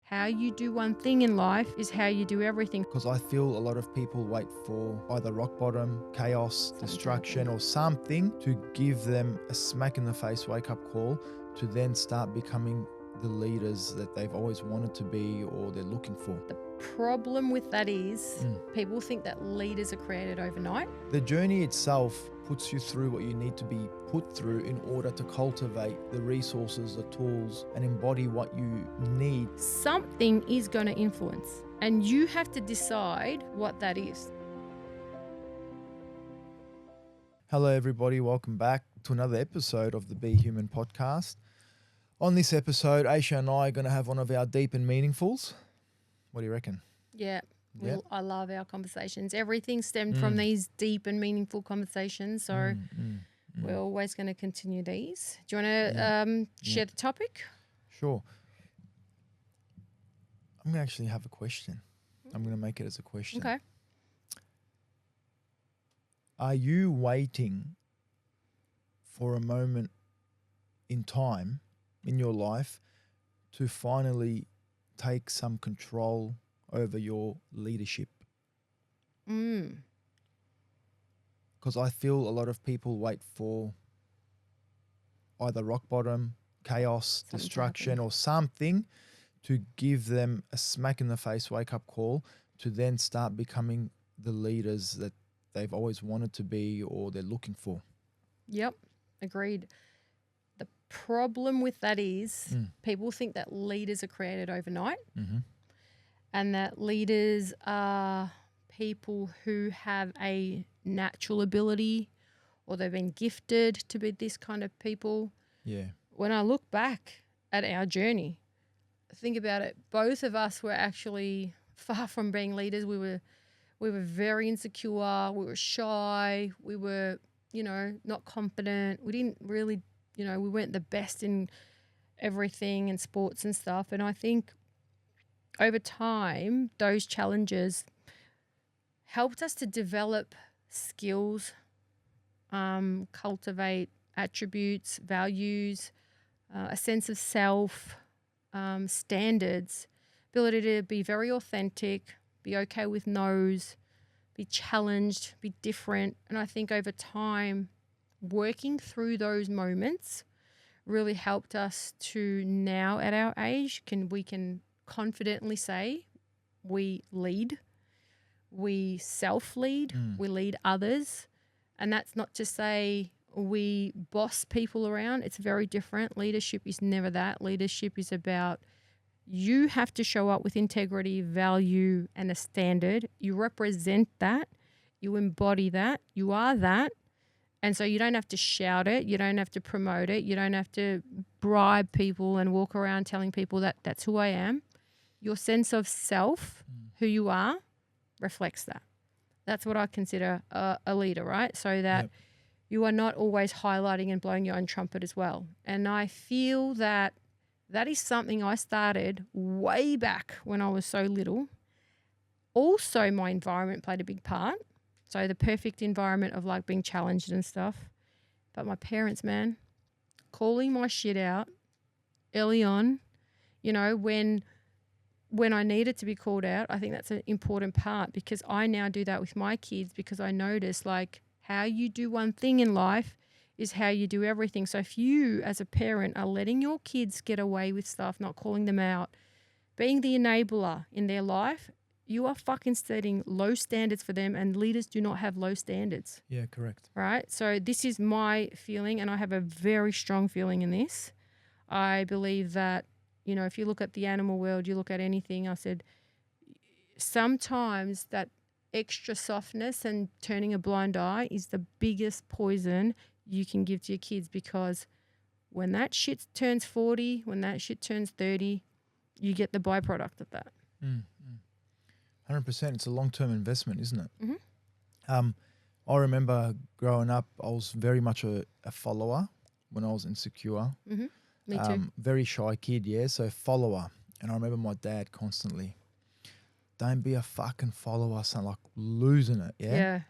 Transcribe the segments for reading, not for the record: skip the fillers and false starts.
How you do one thing in life is how you do everything. Because I feel a lot of people wait for either rock bottom, chaos, destruction, or something to give them a smack in the face wake up call to then start becoming the leaders that they've always wanted to be or they're looking for. The problem with that is people think that leaders are created overnight. The journey itself puts you through what you need to be put through in order to cultivate the resources, the tools, and embody what you need. Something is going to influence, and you have to decide what that is. Hello, everybody. Welcome back to another episode of the B.Human Podcast. On this episode, Aesha and I are going to have one of our deep and meaningfuls. What do you reckon? Yeah. Yep. I love our conversations. Everything stemmed from these deep and meaningful conversations. So we're always going to continue these. Do you want to share the topic? Sure. I'm going to actually have a question. I'm going to make it as a question. Okay. Are you waiting for a moment in time in your life to finally take some control over your leadership? Because I feel a lot of people wait for either rock bottom, chaos, destruction, or something to give them a smack in the face wake up call to then start becoming the leaders that they've always wanted to be or they're looking for. Yep. Agreed. The problem with that is people think that leaders are created overnight. And that leaders are people who have a natural ability or they've been gifted to be this kind of people. Yeah. When I look back at our journey, think about it, both of us were actually far from being leaders. We were very insecure. We were shy. We were, not confident. We didn't really, we weren't the best in everything and sports and stuff. And I think over time, those challenges helped us to develop skills, cultivate attributes, values, a sense of self, standards, ability to be very authentic, be okay with no's, be challenged, be different. And I think over time, working through those moments really helped us to now at our age, we can confidently say we lead, we self-lead, we lead others. And that's not to say we boss people around. It's very different. Leadership is never that. Leadership is about you have to show up with integrity, value, and a standard. You represent that. You embody that. You are that. And so you don't have to shout it. You don't have to promote it. You don't have to bribe people and walk around telling people that that's who I am. Your sense of self, who you are, reflects that. That's what I consider a leader, right? So that you are not always highlighting and blowing your own trumpet as well. And I feel that is something I started way back when I was so little. Also, my environment played a big part. So the perfect environment of like being challenged and stuff. But my parents, man, calling my shit out early on, when I needed to be called out, I think that's an important part because I now do that with my kids because I notice like how you do one thing in life is how you do everything. So if you as a parent are letting your kids get away with stuff, not calling them out, being the enabler in their life, you are fucking setting low standards for them, and leaders do not have low standards. Yeah, correct. Right? So this is my feeling, and I have a very strong feeling in this. I believe that, if you look at the animal world, you look at anything, I said, sometimes that extra softness and turning a blind eye is the biggest poison you can give to your kids, because when that shit turns 40, when that shit turns 30, you get the byproduct of that. 100%. It's a long-term investment, isn't it? Mm-hmm. I remember growing up, I was very much a follower when I was insecure. Mm-hmm. Me too. Very shy kid, yeah, so follower. And I remember my dad constantly, don't be a fucking follower, son, like losing it, yeah?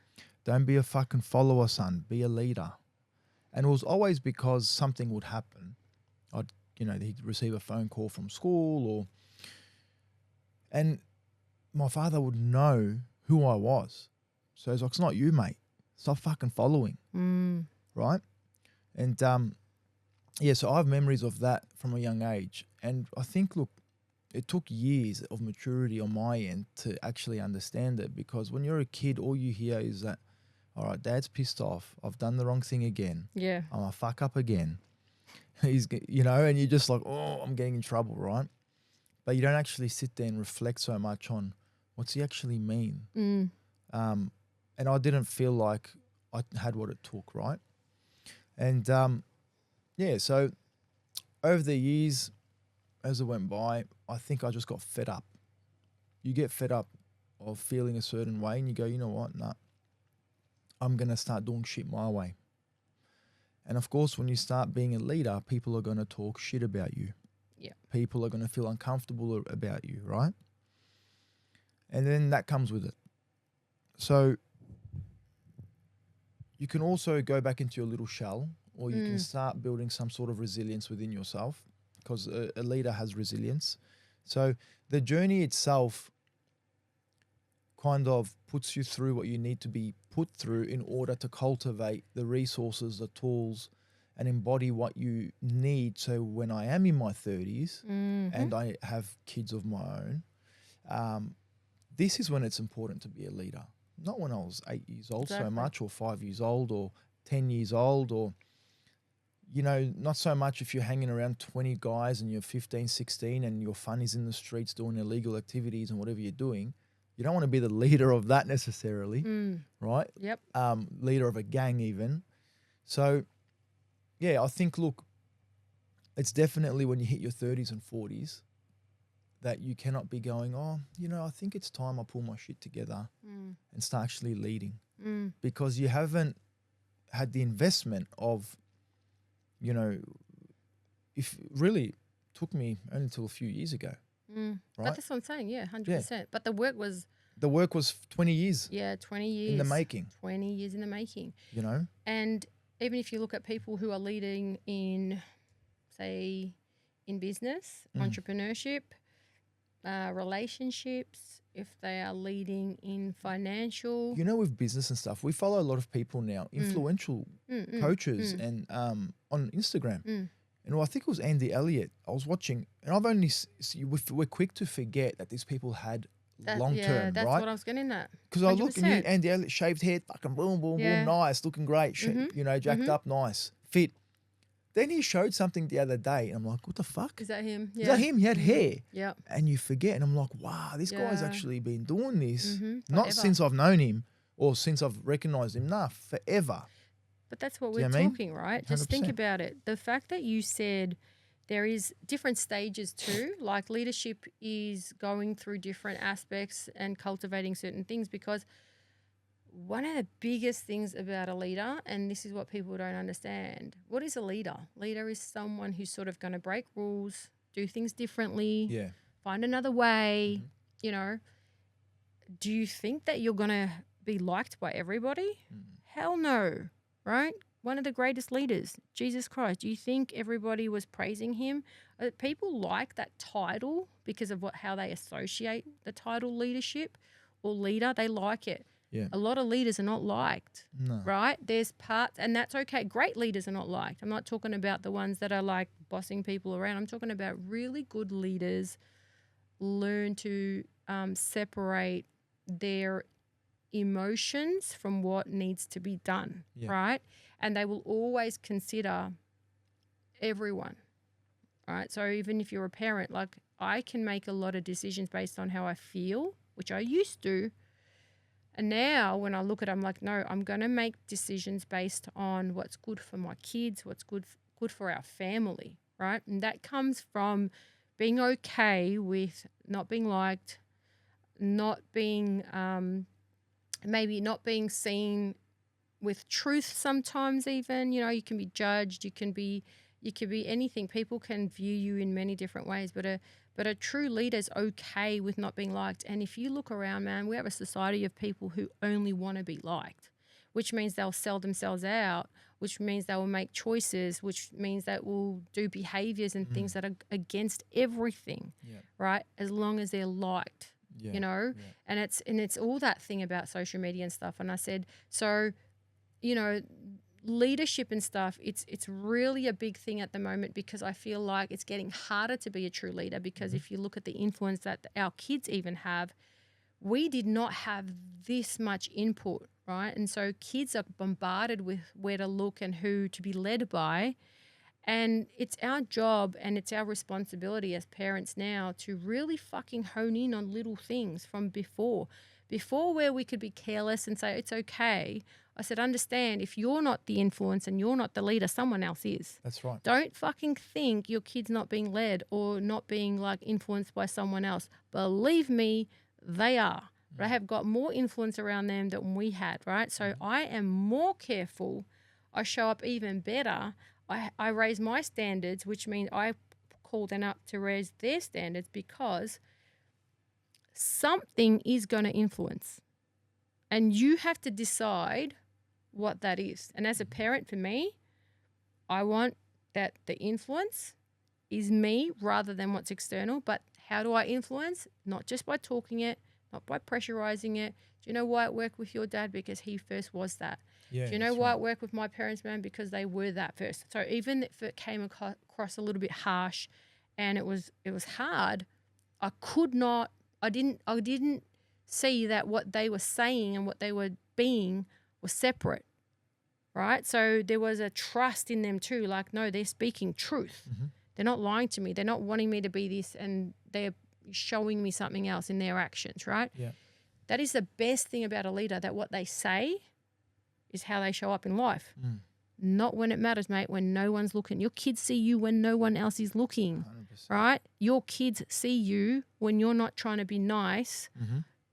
Don't be a fucking follower, son, be a leader. And it was always because something would happen. He'd receive a phone call from school or And my father would know who I was. So he's like, it's not you, mate. Stop fucking following. Right? And yeah, so I have memories of that from a young age. And I think, look, it took years of maturity on my end to actually understand it, because when you're a kid, all you hear is that, all right, dad's pissed off. I've done the wrong thing again. Yeah. I'm a fuck up again. You know, and you're just like, oh, I'm getting in trouble, right? But you don't actually sit there and reflect so much on what's he actually mean. And I didn't feel like I had what it took, right? And yeah, so over the years, as it went by, I think I just got fed up. You get fed up of feeling a certain way, and you go, you know what? Nah, I'm going to start doing shit my way. And of course, when you start being a leader, people are going to talk shit about you. Yeah. People are going to feel uncomfortable about you, right? And then that comes with it. So you can also go back into your little shell, or you can start building some sort of resilience within yourself, because a leader has resilience. So the journey itself kind of puts you through what you need to be put through in order to cultivate the resources, the tools, and embody what you need. So when I am in my 30s and I have kids of my own, this is when it's important to be a leader. Not when I was 8 years old so much, or 5 years old, or 10 years old, or, you know, not so much if you're hanging around 20 guys and you're 15, 16 and your fun is in the streets doing illegal activities and whatever you're doing. You don't want to be the leader of that necessarily, right? Yep. Leader of a gang even. So, yeah, I think, look, it's definitely when you hit your 30s and 40s that you cannot be going, oh, you know, I think it's time I pull my shit together and start actually leading, because you haven't had the investment of, you know, if really took me only till a few years ago. But Right? that's what I'm saying, 100%. But the work was... The work was 20 years 20 years. in the making. 20 years in the making. You know? And even if you look at people who are leading in, say, in business, entrepreneurship, relationships, if they are leading in financial... You know, with business and stuff, we follow a lot of people now, influential coaches and on Instagram. And I think it was Andy Elliott. I was watching, and I've only we're quick to forget that these people had long term, yeah, that's right? what I was getting at. Because I look and 100%. Andy Elliott, shaved head, fucking boom, boom, boom, nice, looking great, you know, jacked up, nice, fit. Then he showed something the other day, and I'm like, what the fuck? Is that him? Is that him? He had hair. Yeah. And you forget, and I'm like, wow, this guy's actually been doing this. Not Forever. since I've known him or since I've recognized him, forever. But that's what Do you we're know what I mean? talking, right? Just think 100%. about it. The fact that you said there is different stages too, like leadership is going through different aspects and cultivating certain things, because one of the biggest things about a leader, and this is what people don't understand, what is a leader? Leader is someone who's sort of going to break rules, do things differently, find another way, you know. Do you think that you're going to be liked by everybody? Hell no, right? One of the greatest leaders, Jesus Christ. Do you think everybody was praising him? People like that title because of how they associate the title leadership or leader. They like it. Yeah. A lot of leaders are not liked, No. right? There's parts, and that's okay. Great leaders are not liked. I'm not talking about the ones that are like bossing people around. I'm talking about really good leaders learn to separate their emotions from what needs to be done, right? And they will always consider everyone, right? So even if you're a parent, like I can make a lot of decisions based on how I feel, which I used to. And now when I look at it, I'm like, no, I'm going to make decisions based on what's good for my kids, what's good for our family, right? And that comes from being okay with not being liked, not being maybe not being seen with truth sometimes even. You know, you can be judged, you can be anything. People can view you in many different ways, but a true leader is okay with not being liked. And if you look around, man, we have a society of people who only want to be liked. which means they'll sell themselves out, which means they will make choices, which means that will do behaviors and things that are against everything, right? As long as they're liked, you know? Yeah. And it's all that thing about social media and stuff. And I said, so, you know, leadership and stuff, it's really a big thing at the moment, because I feel like it's getting harder to be a true leader, because if you look at the influence that our kids even have, we did not have this much input, right? And so kids are bombarded with where to look and who to be led by. And it's our job and it's our responsibility as parents now to really fucking hone in on little things from before. Before, where we could be careless and say, it's okay, I said, understand, if you're not the influence and you're not the leader, someone else is. That's right. Don't fucking think your kid's not being led or not being like influenced by someone else. Believe me, they are. But I have got more influence around them than we had, right? So I am more careful. I show up even better. I raise my standards, which means I call them up to raise their standards, because something is going to influence. And you have to decide what that is. And as a parent, for me, I want that the influence is me rather than what's external. But how do I influence? Not just by talking it, not by pressurizing it. Do you know why it worked with your dad? Because he first was that. Yeah, Do you know why it worked with my parents, man? Because they were that first. So even if it came across a little bit harsh and it was hard, I didn't see that what they were saying and what they were being was separate, right? So there was a trust in them too. Like, no, they're speaking truth. They're not lying to me. They're not wanting me to be this, and they're showing me something else in their actions, right? Yeah. That is the best thing about a leader, that what they say is how they show up in life. Not when it matters, mate, when no one's looking. Your kids see you when no one else is looking, 100%. right? Your kids see you when you're not trying to be nice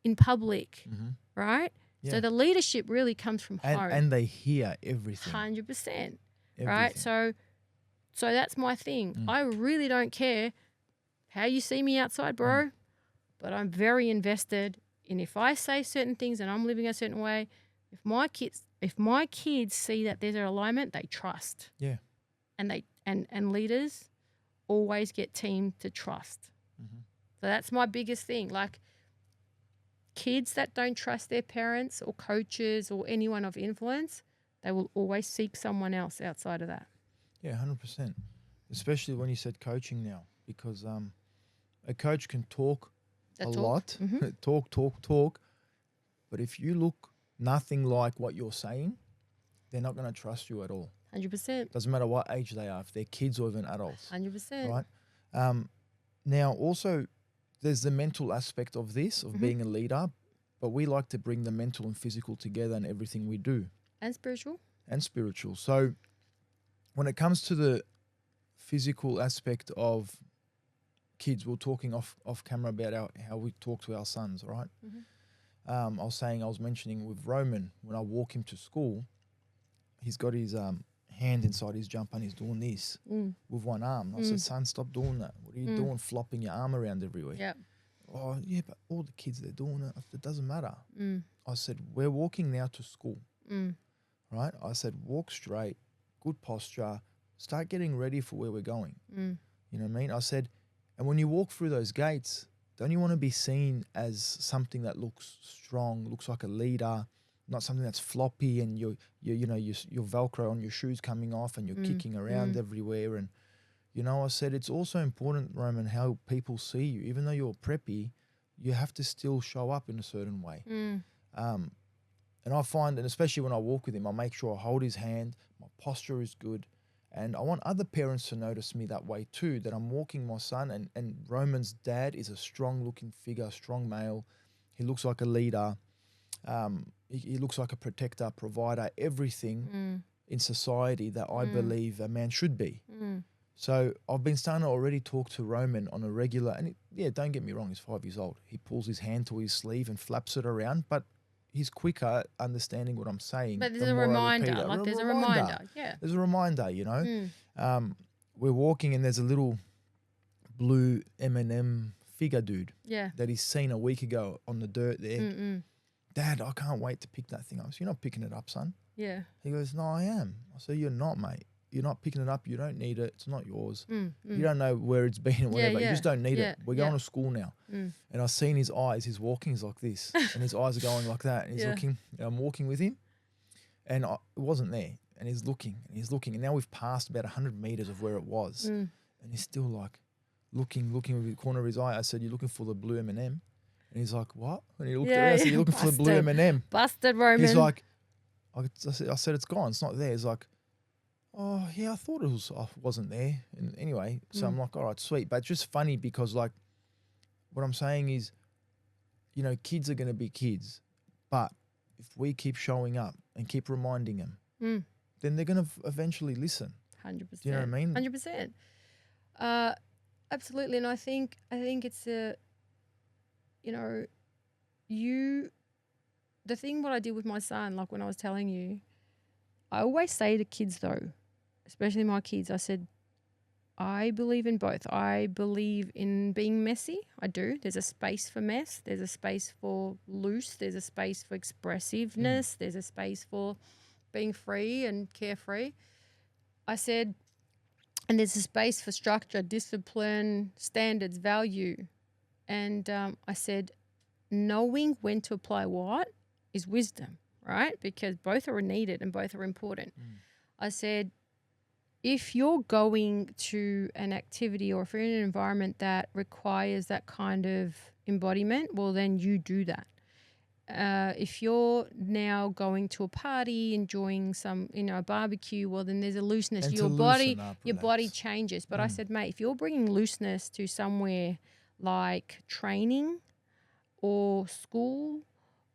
in public, right? Yeah. So the leadership really comes from home. And they hear everything. 100%, right? So that's my thing. I really don't care how you see me outside, bro, but I'm very invested in, if I say certain things and I'm living a certain way, if my kids see that there's an alignment, they trust. Yeah. And leaders always get team to trust. So that's my biggest thing. Like, kids that don't trust their parents or coaches or anyone of influence, they will always seek someone else outside of that. Yeah, 100%. Especially when you said coaching now, because a coach can talk lot, talk. But if you look nothing like what you're saying, they're not going to trust you at all. 100%. Doesn't matter what age they are, if they're kids or even adults. 100%. Right? Now, also, there's the mental aspect of this, of being a leader, but we like to bring the mental and physical together in everything we do. And spiritual. So when it comes to the physical aspect of kids, we're talking off camera about how we talk to our sons, right? I was mentioning with Roman, when I walk him to school, he's got his hand inside his jumper and he's doing this with one arm. I said, son, stop doing that. What are you doing, flopping your arm around everywhere? Yeah. Oh, yeah, but all the kids, they're doing it. It doesn't matter. I said, we're walking now to school, right? I said, walk straight, good posture, start getting ready for where we're going. You know what I mean? I said, and when you walk through those gates, don't you want to be seen as something that looks strong, looks like a leader, not something that's floppy and your Velcro on your shoes coming off and you're kicking around everywhere. And, I said, it's also important, Roman, how people see you. Even though you're preppy, you have to still show up in a certain way. And I find, and especially when I walk with him, I make sure I hold his hand, my posture is good. And I want other parents to notice me that way too, that I'm walking my son, and Roman's dad is a strong-looking figure, strong male. He looks like a leader. He looks like a protector, provider, everything in society that I believe a man should be. So I've been starting to already talk to Roman on a regular, and don't get me wrong, he's 5 years old. He pulls his hand to his sleeve and flaps it around, but he's quicker at understanding what I'm saying. But there's a reminder. There's a reminder. Yeah. There's a reminder, We're walking and there's a little blue M&M figure dude that he's seen a week ago on the dirt there. Dad, I can't wait to pick that thing up. So you're not picking it up, son. Yeah. He goes, no, I am. I said, you're not, mate. You're not picking it up. You don't need it. It's not yours. You don't know where it's been or whatever. You just don't need it. We're going to school now. And I've seen his eyes. He's walking. He's like this. And his eyes are going like that. And he's looking. And I'm walking with him. And it wasn't there. And he's looking. And he's looking. And now we've passed about 100 meters of where it was. And he's still like looking with the corner of his eye. I said, you're looking for the blue M&M? And he's like, what? And he looked at me. I said, you're looking for the blue M&M? Busted, Roman. He's like, I said, it's gone. It's not there. He's like, oh, yeah, I thought it wasn't there. And anyway, so I'm like, all right, sweet. But it's just funny because, like, what I'm saying is, you know, kids are going to be kids. But if we keep showing up and keep reminding them, then they're going to eventually listen. 100%. Do you know what I mean? 100%. Absolutely. And I think it's the thing what I did with my son, like when I was telling you, I always say to kids though, especially my kids, I said, I believe in both. I believe in being messy. I do. There's a space for mess. There's a space for loose. There's a space for expressiveness. There's a space for being free and carefree. I said, and there's a space for structure, discipline, standards, value. And I said, knowing when to apply what is wisdom, right? Because both are needed and both are important. I said, if you're going to an activity or if you're in an environment that requires that kind of embodiment, well, then you do that. If you're now going to a party, enjoying some, a barbecue, well, then there's a looseness. And Your to body, loosen up, your relax. body changes. But I said, mate, if you're bringing looseness to somewhere like training or school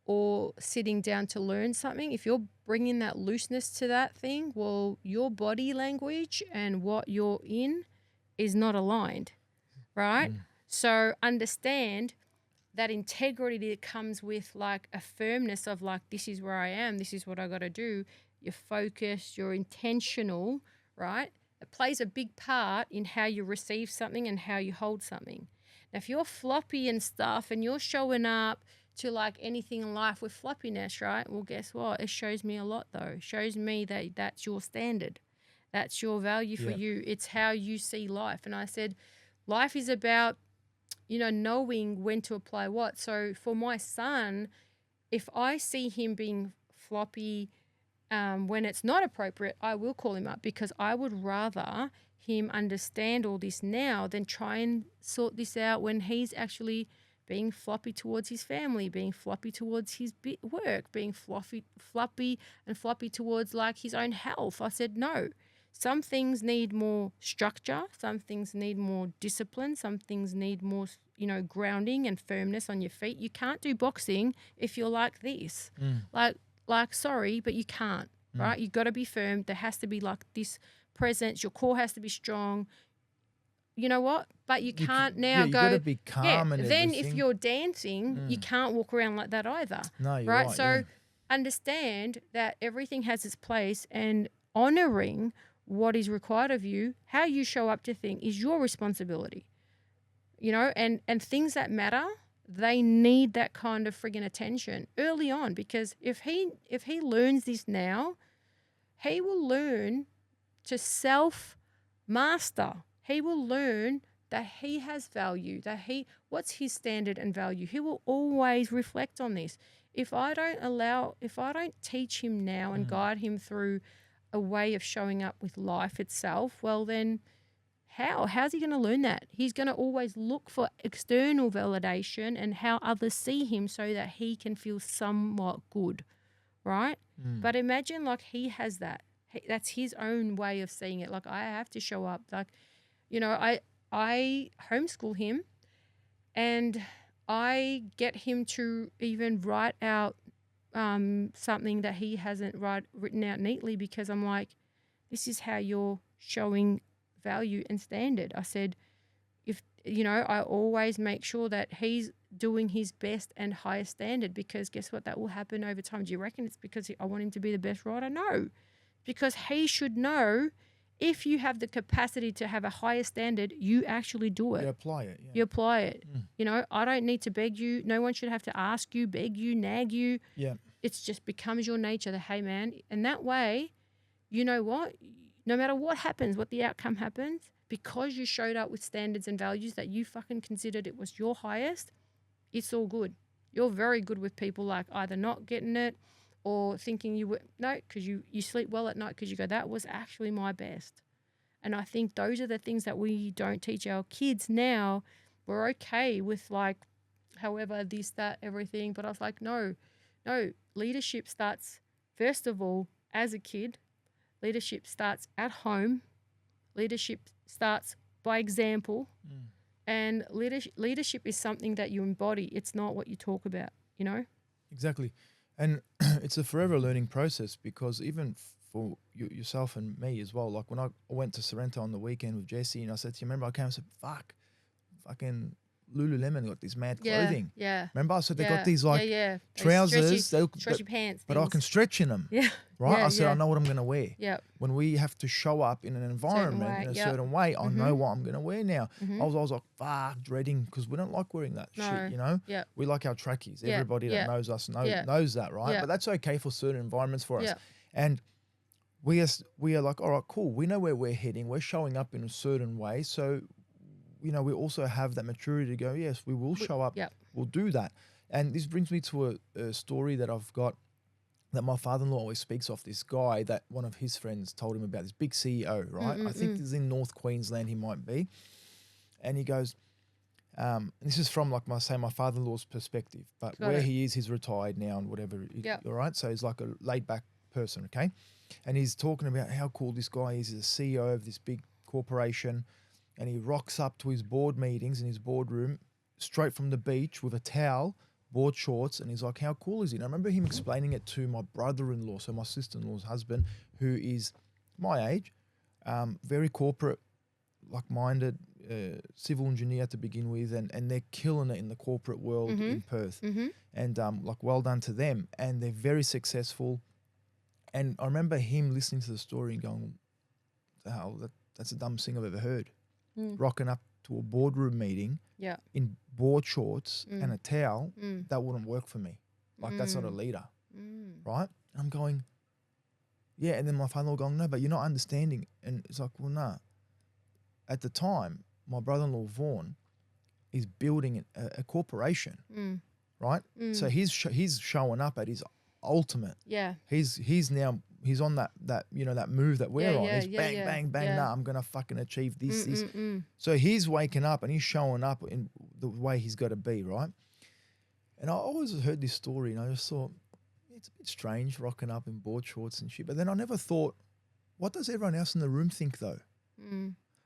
or sitting down to learn something, if you're bringing that looseness to that thing, well, your body language and what you're in is not aligned, right? So understand that integrity that comes with like a firmness of like, this is where I am, this is what I got to do. You're focused, you're intentional, right? It plays a big part in how you receive something and how you hold something. Now, if you're floppy and stuff and you're showing up to like anything in life with floppiness, right? Well, guess what? It shows me a lot though. It shows me that that's your standard. That's your value for you. It's how you see life. And I said, life is about, knowing when to apply what. So for my son, if I see him being floppy when it's not appropriate, I will call him up because I would rather him understand all this now than try and sort this out when he's actually being floppy towards his family, being floppy towards his work, being floppy towards like his own health. I said, no, some things need more structure. Some things need more discipline. Some things need more, grounding and firmness on your feet. You can't do boxing if you're like this. Like, sorry, but you can't, right? You've got to be firm. There has to be like this presence. Your core has to be strong. You know what? But you can't now you go. got to be calm and then everything. if you're dancing, you can't walk around like that either. No, you're right. right. So understand that everything has its place and honoring what is required of you, how you show up to things is your responsibility. And things that matter, they need that kind of friggin' attention early on because if he learns this now, he will learn to self-master. He will learn that he has value, what's his standard and value. He will always reflect on this. If I don't teach him now and guide him through a way of showing up with life itself, well then how's he going to learn that? He's going to always look for external validation and how others see him so that he can feel somewhat good, right? But imagine like he has that. That's his own way of seeing it. Like I have to show up. Like, I homeschool him and I get him to even write out something that he hasn't written out neatly because I'm like, this is how you're showing value and standard. I said, I always make sure that he's doing his best and highest standard because guess what? That will happen over time. Do you reckon it's because I want him to be the best writer? No, because he should know if you have the capacity to have a higher standard, you actually do it. You apply it. Yeah. You apply it. I don't need to beg you. No one should have to ask you, beg you, nag you. Yeah. It's just becomes your nature that, hey, man. And that way, you know what? No matter what happens, what the outcome happens, because you showed up with standards and values that you fucking considered it was your highest, it's all good. You're very good with people like either not getting it or thinking you were, no, because you sleep well at night because you go, that was actually my best. And I think those are the things that we don't teach our kids now. We're okay with like, however, this, that, everything. But I was like, no, leadership starts, first of all, as a kid. Leadership starts at home. Leadership starts by example. And leadership is something that you embody. It's not what you talk about, Exactly. And it's a forever learning process, because even for yourself and me as well, like when I went to Sorrento on the weekend with Jesse, and I said to you, remember I came and said, fucking Lululemon got this mad clothing. Yeah. Remember? So they got these like trousers. Stretchy pants. But I can stretch in them. Yeah. Right? Yeah, I said, I know what I'm going to wear. Yeah. When we have to show up in an environment in a certain way, I know what I'm going to wear now. I was like, dreading, because we don't like wearing that shit, Yeah. We like our trackies. Yeah. Everybody that knows us knows that, right? Yeah. But that's okay for certain environments for us. Yeah. And we are like, all right, cool. We know where we're heading. We're showing up in a certain way. So, we also have that maturity to go, yes, we will show up. Yep. We'll do that. And this brings me to a story that I've got that my father-in-law always speaks of, this guy that one of his friends told him about, this big CEO, right? I think he's in North Queensland, he might be. And he goes, this is from like my father-in-law's perspective, but he is, he's retired now and whatever. All right. So he's like a laid back person. Okay. And he's talking about how cool this guy is. He's a CEO of this big corporation, and he rocks up to his board meetings in his boardroom straight from the beach with a towel, board shorts, and he's like, how cool is he? And I remember him explaining it to my brother-in-law, so my sister-in-law's husband, who is my age, very corporate, like-minded, civil engineer to begin with, and they're killing it in the corporate world in Perth. And like, well done to them. And they're very successful. And I remember him listening to the story and going, the hell, that's the dumbest thing I've ever heard. Rocking up to a boardroom meeting in board shorts and a towel, that wouldn't work for me. Like, that's not a leader, right? And I'm going, yeah. And then my father-in-law going, no, but you're not understanding. And it's like, well, nah. At the time, my brother-in-law, Vaughan, is building a corporation, right? So he's showing up at his ultimate. Yeah. He's on that move that we're on. He's bang. Nah, I'm gonna fucking achieve this. So he's waking up and he's showing up in the way he's got to be, right? And I always heard this story, and I just thought it's a bit strange rocking up in board shorts and shit. But then I never thought, what does everyone else in the room think though?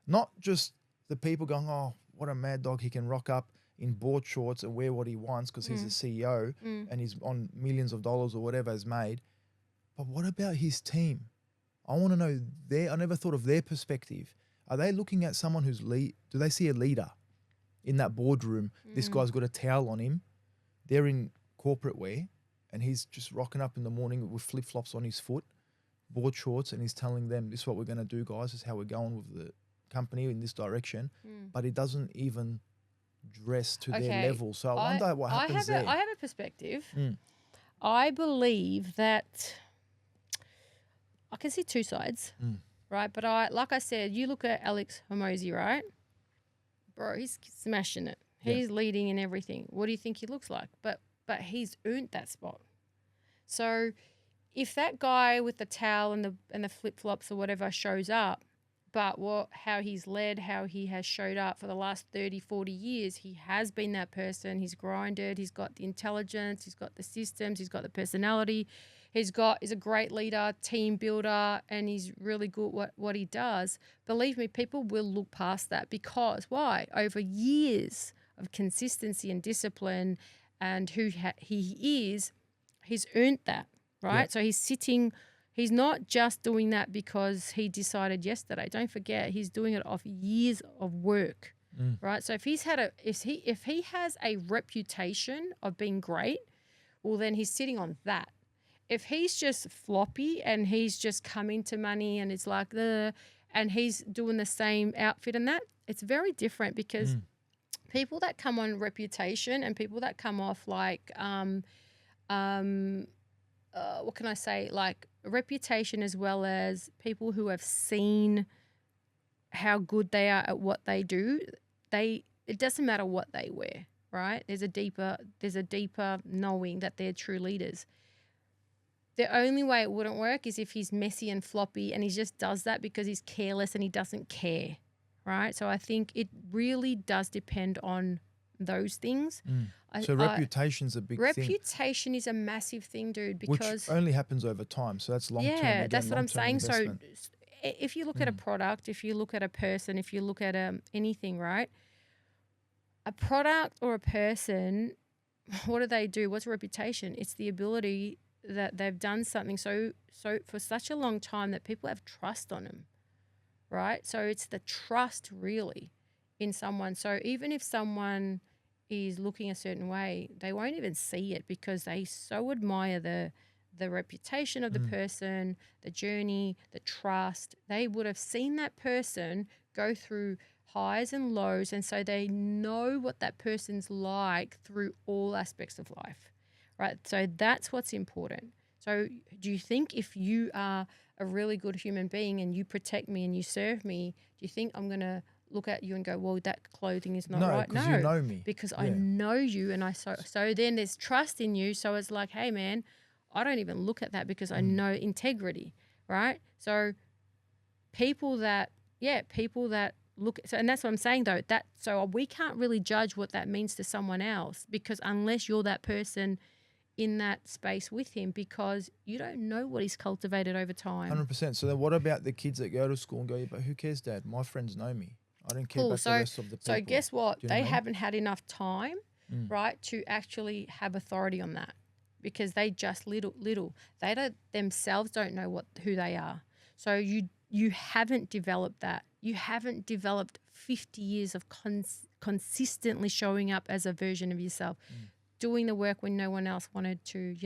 Not just the people going, oh, what a mad dog, he can rock up in board shorts and wear what he wants because he's a CEO and he's on millions of dollars or whatever is made. But what about his team? I want to know I never thought of their perspective. Are they looking at someone who's do they see a leader in that boardroom? This guy's got a towel on him. They're in corporate wear and he's just rocking up in the morning with flip-flops on his foot, board shorts, and he's telling them, this is what we're going to do, guys. This is how we're going with the company in this direction. But he doesn't even dress to their level. So I wonder what happens there. I have a perspective. I believe that I can see two sides, right? But like I said, you look at Alex Hormozi, right? Bro, he's smashing it. He's leading in everything. What do you think he looks like? But he's earned that spot. So if that guy with the towel and the flip-flops or whatever shows up, but how he's led, how he has showed up for the last 30, 40 years, he has been that person. He's grinded. He's got the intelligence. He's got the systems. He's got the personality. He's a great leader, team builder, and he's really good at what he does. Believe me, people will look past that because why? Over years of consistency and discipline and who he is, he's earned that, right? Yeah. So he's not just doing that because he decided yesterday. Don't forget, he's doing it off years of work, right? So if he has a reputation of being great, well, then he's sitting on that. If he's just floppy and he's just coming to money and it's like and he's doing the same outfit and that, it's very different because people that come on reputation and people that come off like what can I say, like reputation, as well as people who have seen how good they are at what they do, it doesn't matter what they wear, right? There's a deeper knowing that they're true leaders. The only way it wouldn't work is if he's messy and floppy and he just does that because he's careless and he doesn't care, right? So I think it really does depend on those things. So reputation's a big thing. Reputation is a massive thing, dude, because which only happens over time. So that's long term. Yeah, that's what I'm saying. Investment. So if you look at a product, if you look at a person, if you look at anything, right? A product or a person, what do they do? What's a reputation? It's the ability that they've done something so for such a long time that people have trust on them, right? So it's the trust really in someone. So even if someone is looking a certain way, they won't even see it because they so admire the reputation of the person, the journey, the trust. They would have seen that person go through highs and lows, and so they know what that person's like through all aspects of life, right? So that's what's important. So do you think if you are a really good human being and you protect me and you serve me, do you think I'm going to look at you and go, well, that clothing is not right? No, because you know me. Because I know you, and so then there's trust in you. So it's like, hey, man, I don't even look at that because I know integrity, right? So people that look, so, and that's what I'm saying though, so we can't really judge what that means to someone else, because unless you're that person in that space with him, because you don't know what he's cultivated over time. 100%. So then what about the kids that go to school and go, but who cares, Dad? My friends know me. I don't care about the rest of the people. So guess what? Do you know They what I mean? haven't had enough time, right, to actually have authority on that, because they just little. They themselves don't know who they are. So you haven't developed that. You haven't developed 50 years of consistently showing up as a version of yourself, doing the work when no one else wanted to,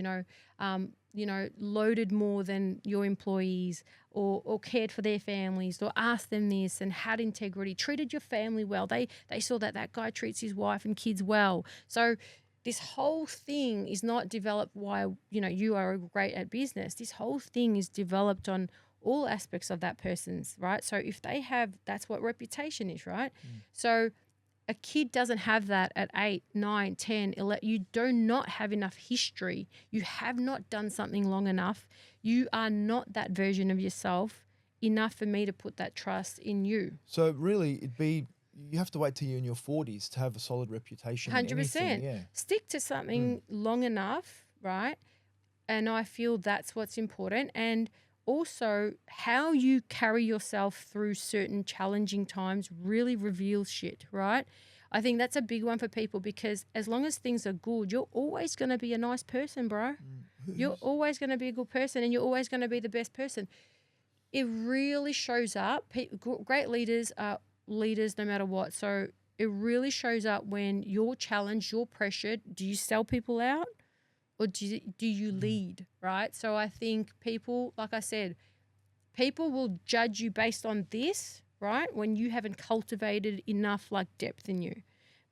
loaded more than your employees, or cared for their families, or asked them this, and had integrity, treated your family well. They saw that guy treats his wife and kids well. So this whole thing is not developed why, you are great at business. This whole thing is developed on all aspects of that person's, right? So if they have, that's what reputation is, right? So a kid doesn't have that at 8, 9, 10, 11. You do not have enough history. You have not done something long enough. You are not that version of yourself enough for me to put that trust in you. So really you have to wait till you're in your 40s to have a solid reputation. 100%. Yeah. Stick to something long enough, right? And I feel that's what's important. And also how you carry yourself through certain challenging times really reveals shit, right? I think that's a big one for people, because as long as things are good, you're always going to be a nice person, bro. You're always going to be a good person, and you're always going to be the best person. It really shows up. Great leaders are leaders no matter what. So it really shows up when you're challenged, you're pressured. Do you sell people out? Or do you lead, right? So I think people, like I said, people will judge you based on this, right, when you haven't cultivated enough depth in you.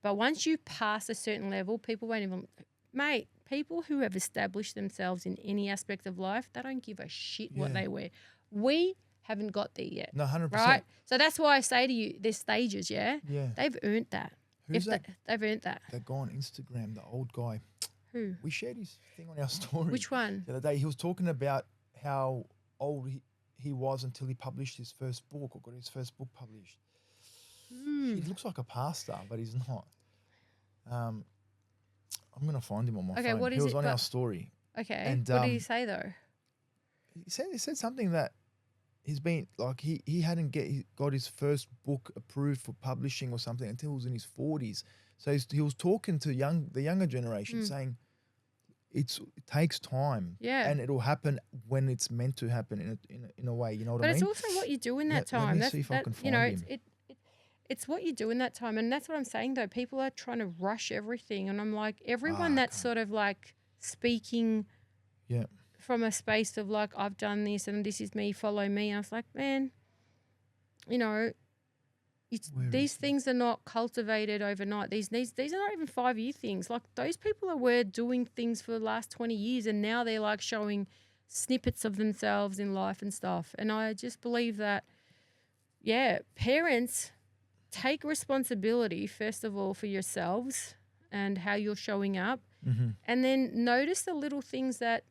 But once you pass a certain level, people won't even, mate, people who have established themselves in any aspect of life, they don't give a shit what they wear. We haven't got there yet. No, 100%. Right? So that's why I say to you, there's stages, yeah? Yeah. They've earned that. Who's that? They've earned that. That guy on Instagram, the old guy. Who? We shared his thing on our story. Which one? The other day, he was talking about how old he was until he published his first book, or got his first book published. He looks like a pastor, but he's not. I'm going to find him on my phone. What is he was it? on our story. Okay. And, what did he say though? He said something that he's been he hadn't got his first book approved for publishing or something until he was in his 40s. So he was talking to the younger generation, saying it takes time, and it'll happen when it's meant to happen in a way. You know what I mean? But it's also what you do in that time. Let me see if I can find him. It's what you do in that time, and that's what I'm saying though. People are trying to rush everything, and I'm like, everyone that's sort of speaking, from a space of I've done this and this is me, follow me. I was like, man, you know, Where these is he? things are not cultivated overnight. These are not even 5-year things. Like those people were doing things for the last 20 years and now they're like showing snippets of themselves in life and stuff. And I just believe that, yeah, parents take responsibility, first of all, for yourselves and how you're showing up. Mm-hmm. And then notice the little things that,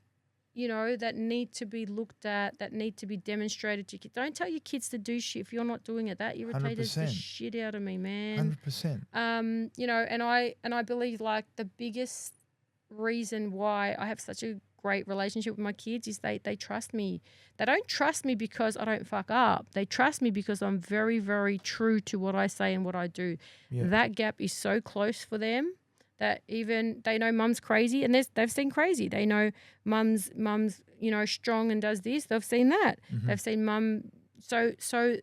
you know, that need to be looked at, that need to be demonstrated to kids. Don't tell your kids to do shit if you're not doing it. That irritates the 100%. shit out of me, man. 100%. You know, and I believe like the biggest reason why I have such a great relationship with my kids is they trust me. They don't trust me because I don't fuck up. They trust me because I'm very, very true to what I say and what I do. Yeah. That gap is so close for them that even they know mum's crazy and they've seen crazy. They know mum's, you know, strong and does this. They've seen that. Mm-hmm. They've seen mum. So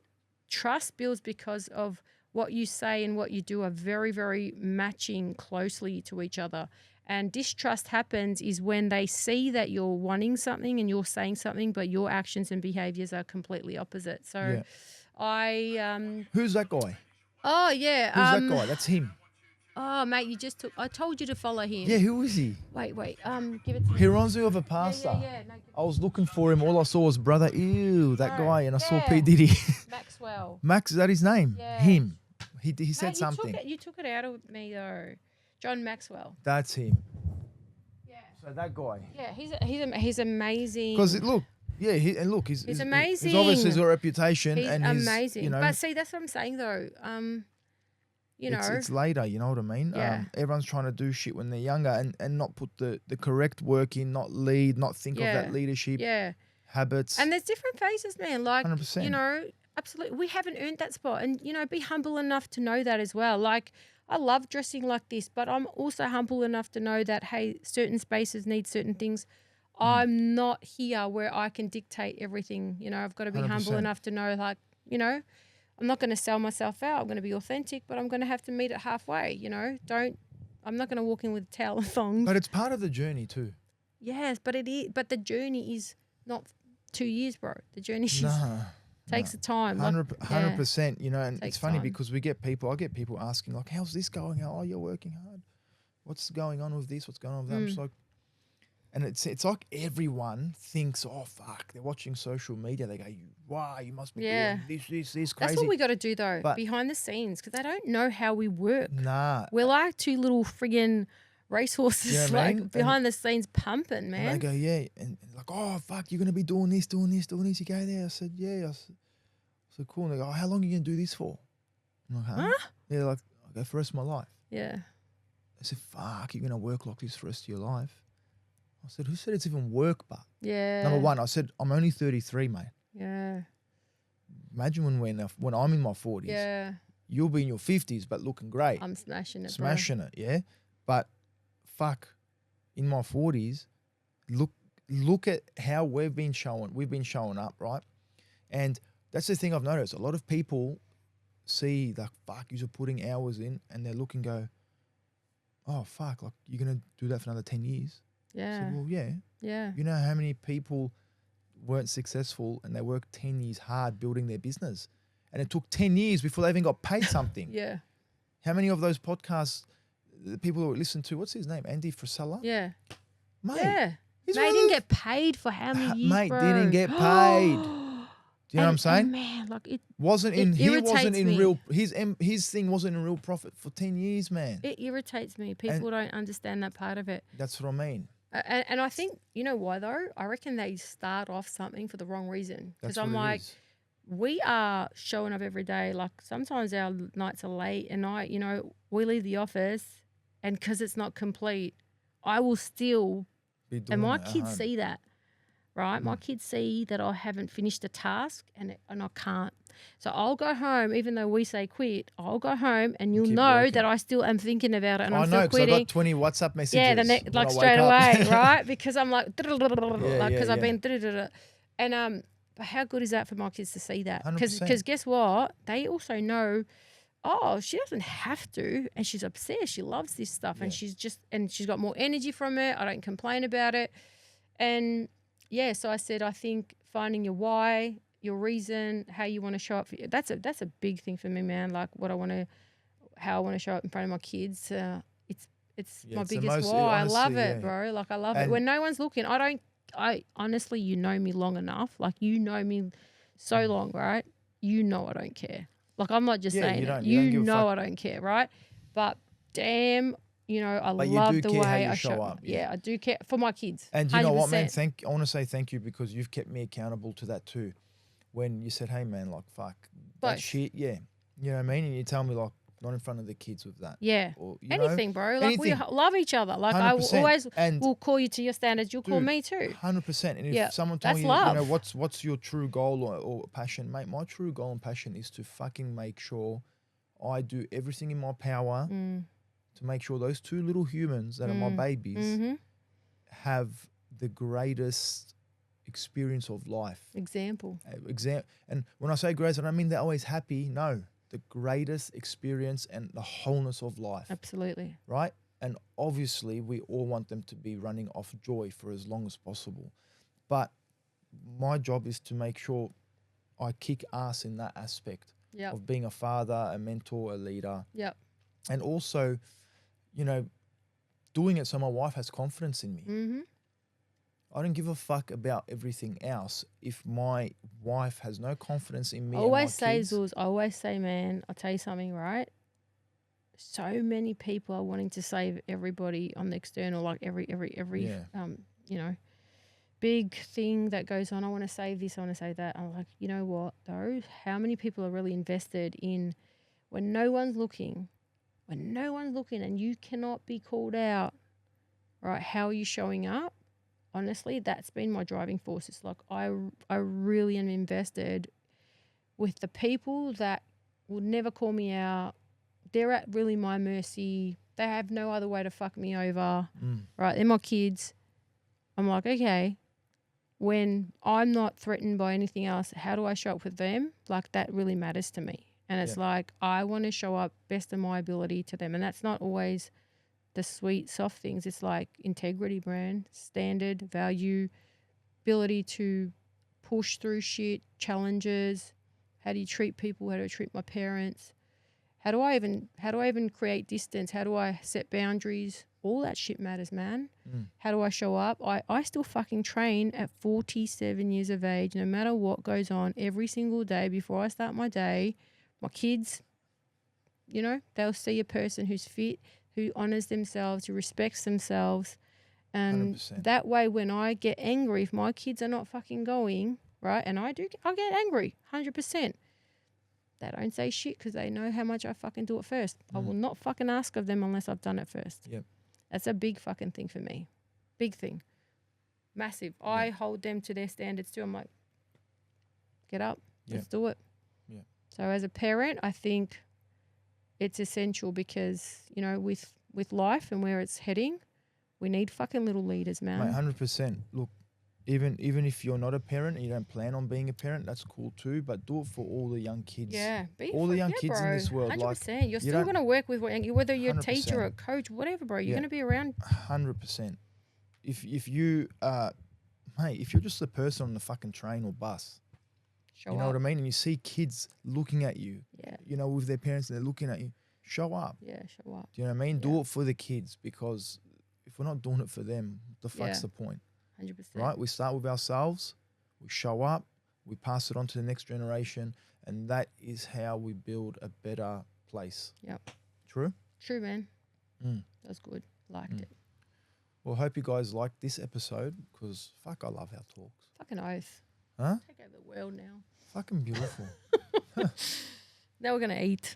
trust builds because of what you say and what you do are very, very matching closely to each other. And distrust happens is when they see that you're wanting something and you're saying something, but your actions and behaviors are completely opposite. So Who's that guy? Oh, yeah. Who's that guy? That's him. Oh, mate, I told you to follow him. Yeah, who is he? Wait, give it to me. He reminds me of a pastor. Yeah. No, I was looking for him. All I saw was brother. Ew, that No, guy, and I saw yeah. P Diddy. Maxwell. Max, is that his name? Yeah. Him. He said Mate, something. You took it out of me though. John Maxwell. That's him. Yeah. So that guy. Yeah, he's amazing. Because look, yeah, he's amazing. He's obviously got a reputation, He's and amazing. you know, But see, that's what I'm saying though. You know, it's later. You know what I mean? Yeah. Everyone's trying to do shit when they're younger, and not put the correct work in, not lead, not think of that leadership habits. And there's different phases, man. Like 100%. you know, absolutely, we haven't earned that spot, and you know, be humble enough to know that as well. Like I love dressing like this, but I'm also humble enough to know that hey, certain spaces need certain things. I'm not here where I can dictate everything. You know, I've got to be 100%. humble enough to know, like, you know, I'm not going to sell myself out. I'm going to be authentic, but I'm going to have to meet it halfway. You know, I'm not going to walk in with a towel and thongs. But it's part of the journey too. Yes, but it is. But the journey is not 2 years, bro. The journey takes the time. 100%. You know, and Takes it's funny time. because I get people asking like, "How's this going? Oh, you're working hard. What's going on with this? What's going on with that?" I'm just like, and it's like everyone thinks, "Oh fuck," they're watching social media. They go, "Wow, you must be doing this crazy." That's what we got to do though, But- behind the scenes, because they don't know how we work. Nah. We're like two little friggin' racehorses, You know what I like mean? behind the scenes pumping, And man. they go, yeah, and like, "Oh fuck, you're gonna be doing this. You go there." I said, "Yeah." I said, "Cool." And they go, "Oh, how long are you gonna do this for?" I'm like, "Huh?" Yeah, like, "I go for the rest of my life." Yeah. I said, "Fuck, you're gonna work like this for the rest of your life?" I said, "Who said it's even work?" But Yeah. number one, I said, "I'm only 33, mate. Yeah. Imagine when I'm in my 40s, Yeah. you'll be in your 50s, but looking great, I'm smashing it, smashing it, yeah." But fuck, in my 40s, look at how we've been showing up, right? And that's the thing I've noticed. A lot of people see the fuck you're putting hours in, and they're looking, go, "Oh fuck, like you're gonna do that for another 10 years?" I Yeah. said, "Well, yeah. Yeah. You know how many people weren't successful and they worked 10 years hard building their business, and it took 10 years before they even got paid something." Yeah. How many of those podcasts, the people who listen to, what's his name, Andy Frisella? Yeah. Mate, Yeah. he's Mate, one of didn't the- get paid for how many years, Mate, bro? didn't get paid. Do you know what I'm saying? Man, like it He wasn't irritates in me. real. His thing wasn't in real profit for 10 years, man. irritates me. People don't understand that part of it. That's what I mean. And I think, you know why though? I reckon they start off something for the wrong reason. Because That's I'm what it like, is. we are showing up every day. Like sometimes our nights are late and we leave the office and because it's not complete, I will still, Be doing and my it at kids home. see that, right? My kids see that I haven't finished a task and I can't. So I'll go home, even though we say quit, I'll go home and you'll keep know working. that I still am thinking about it and I I'm know, still because I quitting. got 20 WhatsApp messages. Yeah, when I straight wake up. away, right? Because I'm like, because I've yeah. been, and but how good is that for my kids to see that? Because 100%. guess what? They also know, oh, she doesn't have to, and she's obsessed. She loves this stuff, and she's got more energy from it. I don't complain about it, and yeah. So I said, I think finding your why, your reason, how you want to show up for you. That's a big thing for me, man. Like how I want to show up in front of my kids. It's my biggest why. I love it, bro. Like I love it when no one's looking. I honestly, you know me long enough. Like you know me so long, right? You know I don't care. Like I'm not just saying it. You know I don't care, right? But damn, you know, I love the way I show up. Yeah, I do care for my kids. And you know what, man? I want to say thank you because you've kept me accountable to that too. When you said, hey, man, like, fuck, that shit, yeah. You know what I mean? And you tell me, like, not in front of the kids with that. Yeah. Or, anything, bro. Like, we love each other. Like, 100%. I will always will call you to your standards. You'll call me too. 100%. And if someone told you, you know, what's your true goal or passion, mate, my true goal and passion is to fucking make sure I do everything in my power to make sure those two little humans that are my babies have the greatest experience of life. Example. And when I say greatest, I don't mean they're always happy. No, the greatest experience and the wholeness of life. Absolutely. Right? And obviously we all want them to be running off joy for as long as possible. But my job is to make sure I kick ass in that aspect of being a father, a mentor, a leader. Yep. And also, you know, doing it so my wife has confidence in me. Mm-hmm. I don't give a fuck about everything else if my wife has no confidence in me. I always say, man, I'll tell you something, right? So many people are wanting to save everybody on the external, like every you know, big thing that goes on. I want to save this, I want to save that. I'm like, you know what, though? How many people are really invested in when no one's looking? When no one's looking and you cannot be called out, right? How are you showing up? Honestly, that's been my driving force. It's like I really am invested with the people that will never call me out. They're at really my mercy. They have no other way to fuck me over, right? They're my kids. I'm like, okay, when I'm not threatened by anything else, how do I show up with them? Like that really matters to me. And it's like I want to show up best of my ability to them. And that's not always the sweet, soft things. It's like integrity, brand, standard, value, ability to push through shit, challenges. How do you treat people? How do I treat my parents? How do I even create distance? How do I set boundaries? All that shit matters, man. How do I show up? I still fucking train at 47 years of age, no matter what goes on, every single day before I start my day. My kids, you know, they'll see a person who's fit, who honors themselves, who respects themselves. And 100%. That way when I get angry, if my kids are not fucking going, right, and I'll get angry, 100%. They don't say shit because they know how much I fucking do it first. I will not fucking ask of them unless I've done it first. Yep. That's a big fucking thing for me. Big thing. Massive. Yep. I hold them to their standards too. I'm like, get up, let's do it. Yeah. So as a parent, I think it's essential because, you know, with life and where it's heading, we need fucking little leaders, man. Mate, 100%. Look, even if you're not a parent and you don't plan on being a parent, that's cool too. But do it for all the young kids. Yeah, all the young kids in this world. 100%. Like, you're still going to work with whether you're 100%. A teacher or a coach, whatever, bro. You're going to be around. 100%. If you mate, if you're just a person on the fucking train or bus, you know what I mean, and you see kids looking at you, you know, with their parents and they're looking at you, show up. Yeah, show up. Do you know what I mean? Do it for the kids, because if we're not doing it for them, the fuck's the point? 100%. Right? We start with ourselves, we show up, we pass it on to the next generation, and that is how we build a better place. Yep. True? True, man. That's good. Liked it. Well, hope you guys liked this episode, because fuck, I love our talks. Fucking oath. Huh? Take over the world now. Fucking beautiful. Now we're going to eat.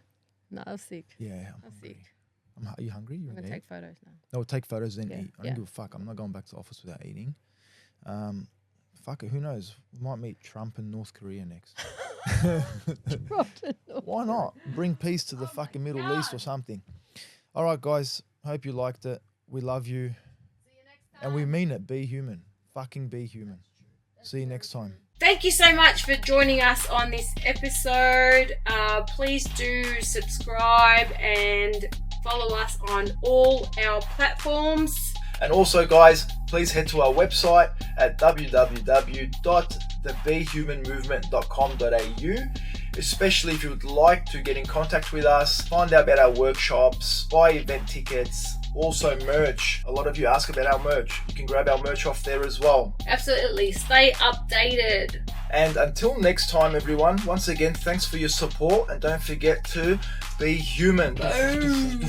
No, I'm sick. Yeah, I'm sick. Are you hungry? I'm going to take photos now. No, we'll take photos then eat. I don't give a fuck. I'm not going back to the office without eating. Fuck it, who knows? We might meet Trump in North Korea next. Why not? Bring peace to the fucking Middle East or something. All right, guys. Hope you liked it. We love you. See you next time. And we mean it. Be human. Fucking be human. See you next time. Thank you so much for joining us on this episode. Please do subscribe and follow us on all our platforms. And also, guys, please head to our website at www.B.Human the bhumanmovement.com.au, especially if you would like to get in contact with us, find out about our workshops, buy event tickets, also merch. A lot of you ask about our merch. You can grab our merch off there as well. Absolutely. Stay updated. And until next time, everyone, once again, thanks for your support, and don't forget to be human. Boom.